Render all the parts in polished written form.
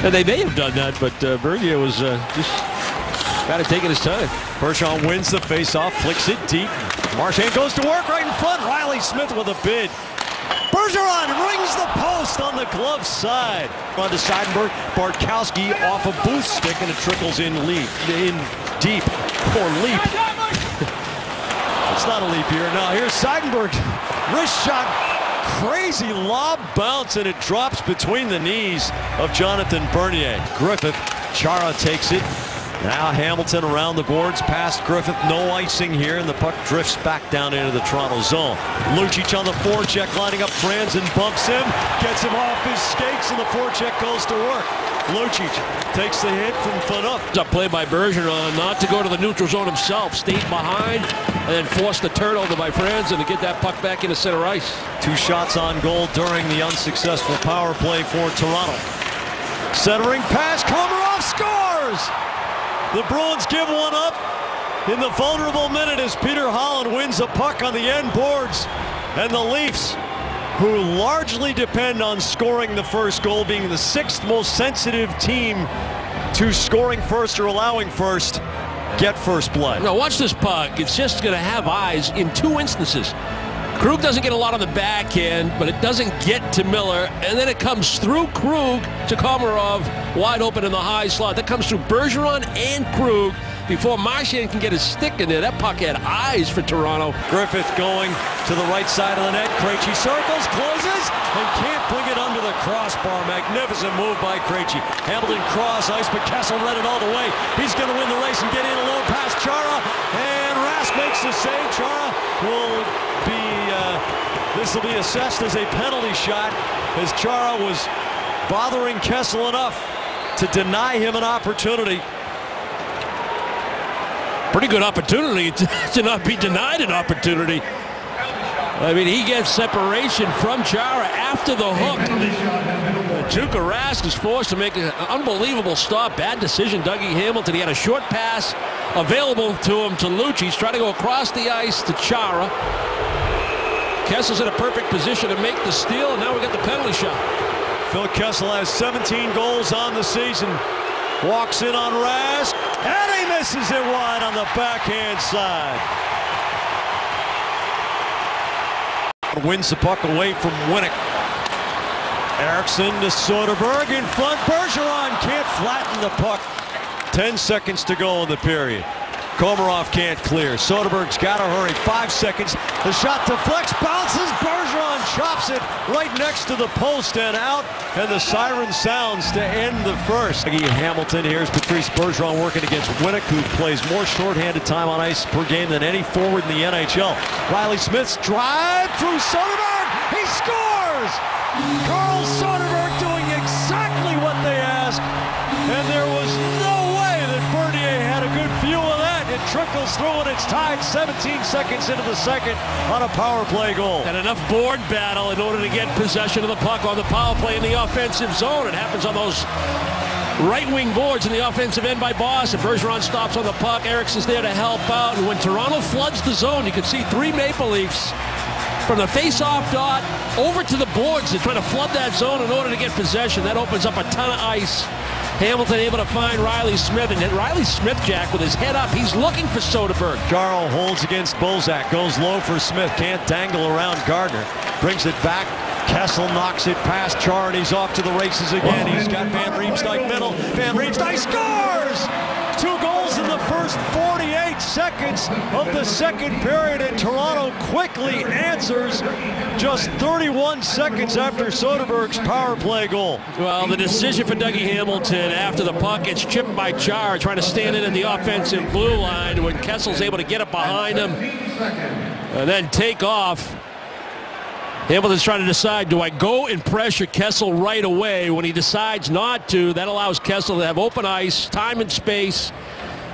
And they may have done that, but Bernier was just kind of taking his time. Bergeron wins the faceoff, flicks it deep. Marchand goes to work right in front. Riley Smith with a bid. Bergeron rings the post on the glove side. On to Seidenberg. Bartkowski off a Booth stick, and it trickles in deep. Or leap. It's not a leap here. Now here's Seidenberg. Wrist shot. Crazy lob bounce, and it drops between the knees of Jonathan Bernier. Griffith. Chara takes it. Now Hamilton around the boards past Griffith. No icing here, and the puck drifts back down into the Toronto zone. Lucic on the forecheck, lining up Franz, and bumps him. Gets him off his skates, and the forecheck goes to work. Lucic takes the hit from Phaneuf. A play by Bergeron not to go to the neutral zone himself. Stayed behind and then forced the turnover by Franz and to get that puck back into center ice. 2 shots on goal during the unsuccessful power play for Toronto. Centering pass, Komarov scores! The Bruins give one up in the vulnerable minute as Peter Holland wins a puck on the end boards. And the Leafs, who largely depend on scoring the first goal, being the 6th most sensitive team to scoring first or allowing first, get first blood. Now watch this puck. It's just going to have eyes in 2 instances. Krug doesn't get a lot on the backhand, but it doesn't get to Miller, and then it comes through Krug to Komarov, wide open in the high slot. That comes through Bergeron and Krug before Marchand can get his stick in there. That puck had eyes for Toronto. Griffith going to the right side of the net. Krejci circles, closes, and can't bring it under the crossbar. Magnificent move by Krejci. Hamilton cross ice, but Kessel read it all the way. He's going to win the race and get in alone past Chara, and Rask makes the save. Chara will be this will be assessed as a penalty shot, as Chara was bothering Kessel enough to deny him an opportunity. Pretty good opportunity to not be denied an opportunity. I mean, he gets separation from Chara after the hook. Tuukka Rask is forced to make an unbelievable stop. Bad decision, Dougie Hamilton. He had a short pass available to him to Lucic. He's trying to go across the ice to Chara. Kessel's in a perfect position to make the steal, and now we got the penalty shot. Phil Kessel has 17 goals on the season. Walks in on Rask, and he misses it wide on the backhand side. Wins the puck away from Winnick. Eriksson to Soderberg in front. Bergeron can't flatten the puck. 10 seconds to go in the period. Komarov can't clear. Soderberg's got to hurry. 5 seconds. The shot deflects, bounces. Bergeron chops it right next to the post and out. And the siren sounds to end the first. Hamilton. Here's Patrice Bergeron working against Winnick, who plays more shorthanded time on ice per game than any forward in the NHL. Riley Smith's drive through Soderberg. He scores! Carl Soderberg doing exactly what they asked. And there was no way that Bernier had a good view of that. It trickles through, and it's tied 17 seconds into the second on a power play goal. And enough board battle in order to get possession of the puck on the power play in the offensive zone. It happens on those right wing boards in the offensive end by Boston. Bergeron stops on the puck. Eriksson's there to help out. And when Toronto floods the zone, you can see 3 Maple Leafs from the face-off dot over to the boards. They're trying to flood that zone in order to get possession. That opens up a ton of ice. Hamilton able to find Riley Smith, and Riley Smith, Jack, with his head up, he's looking for Soderberg. Jarl holds against Bozak, goes low for Smith, can't dangle around Gardner, brings it back. Kessel knocks it past Char, and he's off to the races again. He's got Van Riemsdyk middle. Van Riemsdyk scores! 2 goals in the first 48 seconds of the second period, and Toronto quickly answers just 31 seconds after Soderberg's power play goal. Well, the decision for Dougie Hamilton after the puck gets chipped by Char, trying to stand in at the offensive blue line when Kessel's able to get it behind him and then take off. Hamilton's trying to decide, do I go and pressure Kessel right away? When he decides not to, that allows Kessel to have open ice, time and space,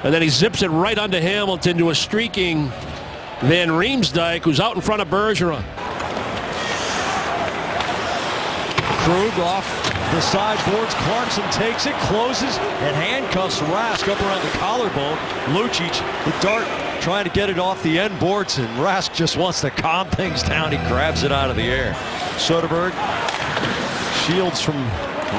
and then he zips it right onto Hamilton to a streaking Van Riemsdyk, who's out in front of Bergeron. Krug off the sideboards. Clarkson takes it, closes, and handcuffs Rask up around the collarbone. Lucic, the dart, trying to get it off the end boards, and Rask just wants to calm things down. He grabs it out of the air. Soderberg shields from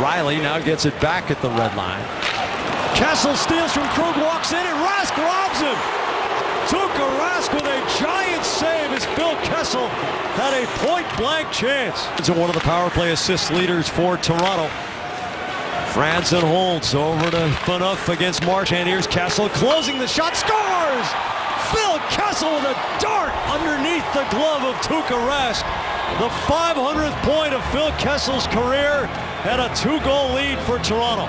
Riley now gets it back at the red line. Kessel steals from Krug, walks in, and Rask robs him. Tuukka Rask with a giant save as Phil Kessel had a point-blank chance. It's one of the power play assist leaders for Toronto. Franson holds over to Phaneuf against Marchand. Here's Kessel closing the shot, scores! Phil Kessel with a dart underneath the glove of Tuukka Rask. The 500th point of Phil Kessel's career and a 2-goal lead for Toronto.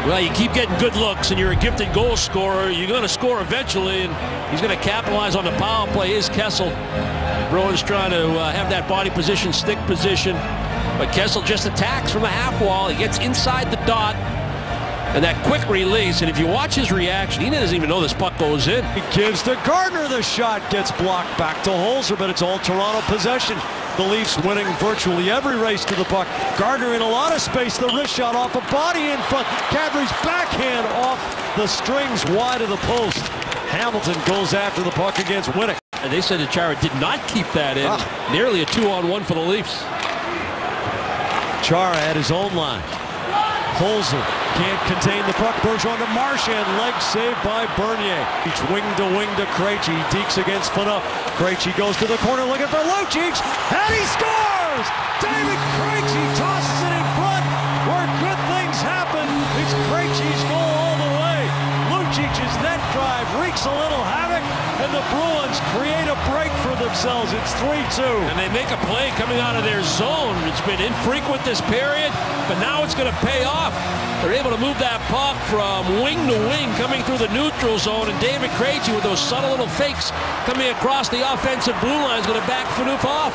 Well, you keep getting good looks and you're a gifted goal scorer. You're going to score eventually, and he's going to capitalize on the power play. Is Kessel. Bruins trying to have that body position, stick position. But Kessel just attacks from the half wall. He gets inside the dot. And that quick release, and if you watch his reaction, he doesn't even know this puck goes in. He gives to Gardner. The shot gets blocked back to Holzer, but it's all Toronto possession. The Leafs winning virtually every race to the puck. Gardner in a lot of space. The wrist shot off a body in front. Kadri's backhand off the strings wide of the post. Hamilton goes after the puck against Winnick. And they said that Chara did not keep that in. Nearly a 2-on-1 for the Leafs. Chara at his own line. Holzer can't contain the puck. Bergeron to Marchand. Leg saved by Bernier. Each wing to Krejci. Deeks against Phaneuf. Krejci goes to the corner looking for Lucic. And he scores! David Krejci tosses it in front where good things happen. It's Krejci's goal all the way. Lucic's net drive wreaks a little havoc, and the Bruins create a break for themselves. It's 3-2. And they make a play coming out of their zone. It's been infrequent this period, but now it's going to pay off. They're able to move that puck from wing to wing coming through the neutral zone, and David Krejci with those subtle little fakes coming across the offensive blue line is going to back Phaneuf off.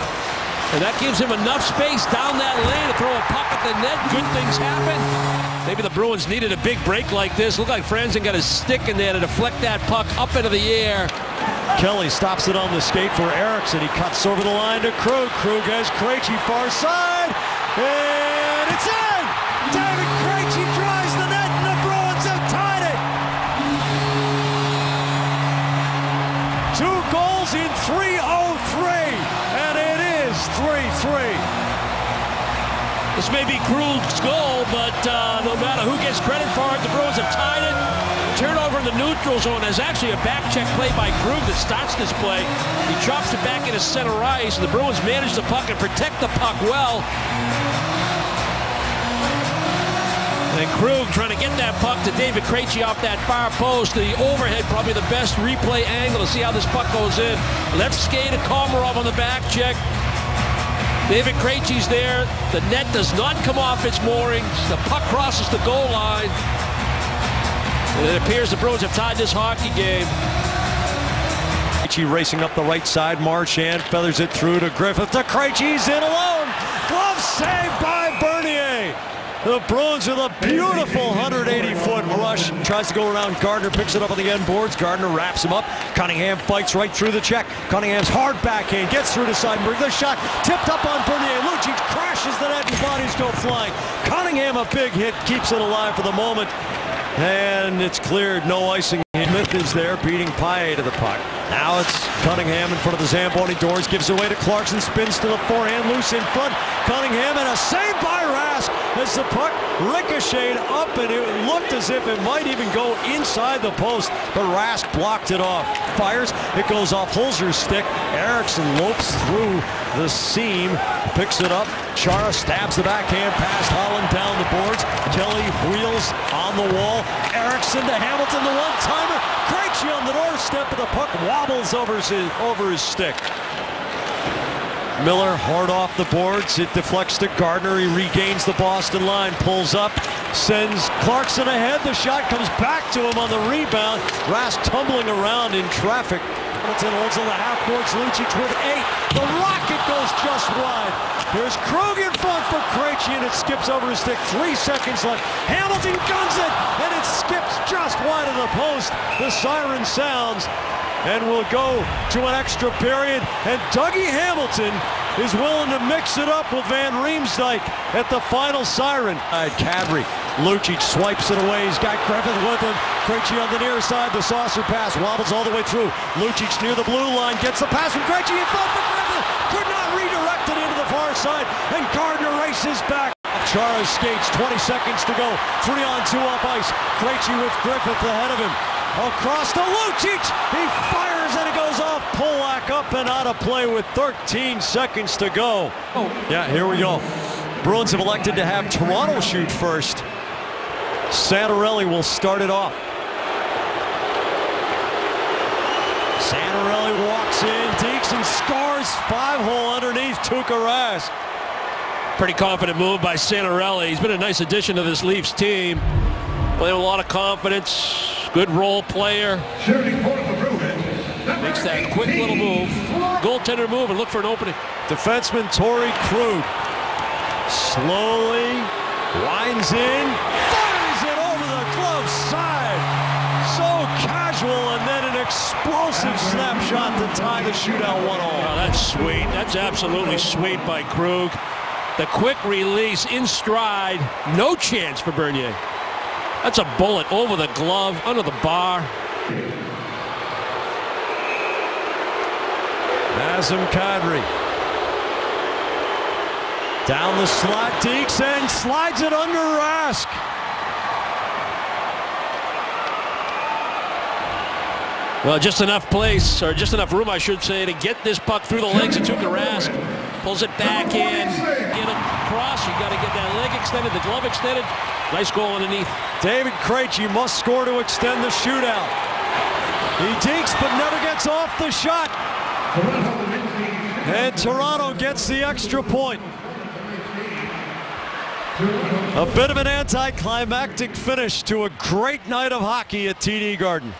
And that gives him enough space down that lane to throw a puck at the net. Good things happen. Maybe the Bruins needed a big break like this. Looked like Franson got his stick in there to deflect that puck up into the air. Kelly stops it on the skate for Eriksson. He cuts over the line to Krug. Krug has Krejci far side. And it's in! David Krejci drives the net, and the Bruins have tied it! 2 goals in 3:03, and it is 3-3. This may be Krug's goal, but no matter who gets credit for it, the Bruins have tied it. Turnover in the neutral zone. There's actually a back check play by Krug that starts this play. He chops it back into center ice, and the Bruins manage the puck and protect the puck well. And Krug trying to get that puck to David Krejci off that far post. The overhead, probably the best replay angle to see how this puck goes in. Left skate of Komarov on the back check. David Krejci's there. The net does not come off its moorings. The puck crosses the goal line. And it appears the Bruins have tied this hockey game. Krejci racing up the right side. Marchand feathers it through to Griffith. To Krejci's in alone. Glove saved by Bernier. The Bruins with a beautiful 180-foot rush. Tries to go around Gardner, picks it up on the end boards. Gardner wraps him up. Cunningham fights right through the check. Cunningham's hard backhand gets through to Seidenberg. The shot tipped up on Bernier. Lucic crashes the net and bodies go flying. Cunningham, a big hit, keeps it alive for the moment. And it's cleared, no icing. Smith is there beating Paille to the puck. Now it's Cunningham in front of the Zamboni doors, gives away to Clarkson, spins to the forehand, loose in front. Cunningham, and a save by Rask as the puck ricocheted up, and it looked as if it might even go inside the post, but Rask blocked it off. Fires, it goes off Holzer's stick. Eriksson lopes through the seam, picks it up. Chara stabs the backhand past Holland down the boards. Kelly wheels on the wall. Eriksson to Hamilton, the one-timer. Krejci on the doorstep, but the puck wobbles over his stick. Miller hard off the boards. It deflects to Gardner. He regains the Boston line, pulls up, sends Clarkson ahead. The shot comes back to him on the rebound. Rask tumbling around in traffic. Hamilton holds on the half boards. Lucic with 8. The rocket goes just wide. Here's Krug in front for Krejci, and it skips over his stick. 3 seconds left. Hamilton guns it, and it skips just wide of the post. The siren sounds, and we'll go to an extra period. And Dougie Hamilton is willing to mix it up with Van Riemsdyk at the final siren. Kadri. Lucic swipes it away. He's got Griffith with him. Krejci on the near side. The saucer pass wobbles all the way through. Lucic near the blue line. Gets the pass from Krejci in front for Griffith. Could not redirect it into the far side, and Gardner races back. Chara skates, 20 seconds to go. 3-on-2 off ice. Krejci with Griffith ahead of him. Across to Lucic. He fires and it goes off. Polak up and out of play with 13 seconds to go. Yeah, here we go. Bruins have elected to have Toronto shoot first. Santorelli will start it off. Santorelli walks in, Deeks, and scores. 5-hole underneath Tuukka Rask. Pretty confident move by Santorelli. He's been a nice addition to this Leafs team. Playing with a lot of confidence. Good role player. Makes that quick little move. Goaltender move and look for an opening. Defenseman Torrey Krug slowly winds in, fires it over the glove side. So casual, and then an explosive snapshot to tie the shootout 1-1. Oh, that's sweet. That's absolutely sweet by Krug. The quick release in stride. No chance for Bernier. That's a bullet over the glove, under the bar. Nazem Kadri. Down the slot, Deeks, and slides it under Rask. Well, just enough place, or just enough room, I should say, to get this puck through the legs of Tuukka Rask. Pulls it back in, get it across. You got to get that leg extended, the glove extended. Nice goal underneath. David Krejci must score to extend the shootout. He dinks but never gets off the shot. And Toronto gets the extra point. A bit of an anticlimactic finish to a great night of hockey at TD Garden.